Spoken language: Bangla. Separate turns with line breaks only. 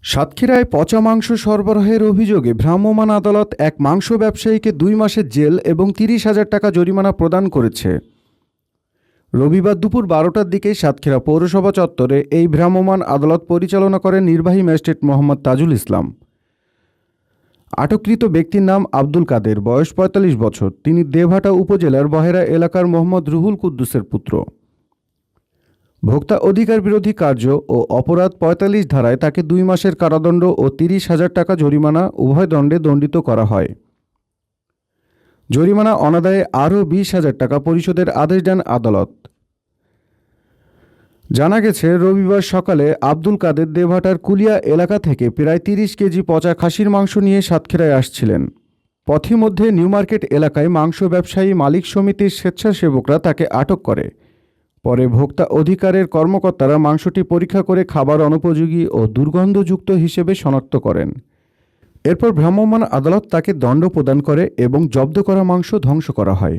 সাতক্ষীরায় পচা মাংস সরবরাহের অভিযোগে ভ্রাম্যমাণ আদালত এক মাংস ব্যবসায়ীকে 2 মাসের জেল এবং 30,000 টাকা জরিমানা প্রদান করেছে। রবিবার দুপুর 12টার দিকে সাতক্ষীরা পৌরসভা চত্বরে এই ভ্রাম্যমাণ আদালত পরিচালনা করেন নির্বাহী ম্যাজিস্ট্রেট মোহাম্মদ তাজুল ইসলাম। আটককৃত ব্যক্তির নাম আব্দুল কাদের, বয়স 45 বছর। তিনি দেবহাটা উপজেলার বহেরা এলাকার মোহাম্মদ রুহুল কুদ্দুসের পুত্র। ভোক্তা অধিকার বিরোধী কার্য ও অপরাধ 45 ধারায় তাকে 2 মাসের কারাদণ্ড ও 30,000 টাকা জরিমানা উভয় দণ্ডে দণ্ডিত করা হয়। জরিমানা অনাদায়ে আরও 20,000 টাকা পরিশোধের আদেশ দেন আদালত। জানা গেছে, রবিবার সকালে আব্দুল কাদের দেবহাটার কুলিয়া এলাকা থেকে প্রায় 30 কেজি পচা খাসির মাংস নিয়ে সাতক্ষীরায় আসছিলেন। পথিমধ্যে নিউ মার্কেট এলাকায় মাংস ব্যবসায়ী মালিক সমিতির স্বেচ্ছাসেবকরা তাকে আটক করে। পরে ভোক্তা অধিকারের কর্মকর্তারা মাংসটি পরীক্ষা করে খাবার অনুপযোগী ও দুর্গন্ধযুক্ত হিসেবে শনাক্ত করেন। এরপর ভ্রাম্যমাণ আদালত তাকে দণ্ড প্রদান করে এবং জব্দ করা মাংস ধ্বংস করা হয়।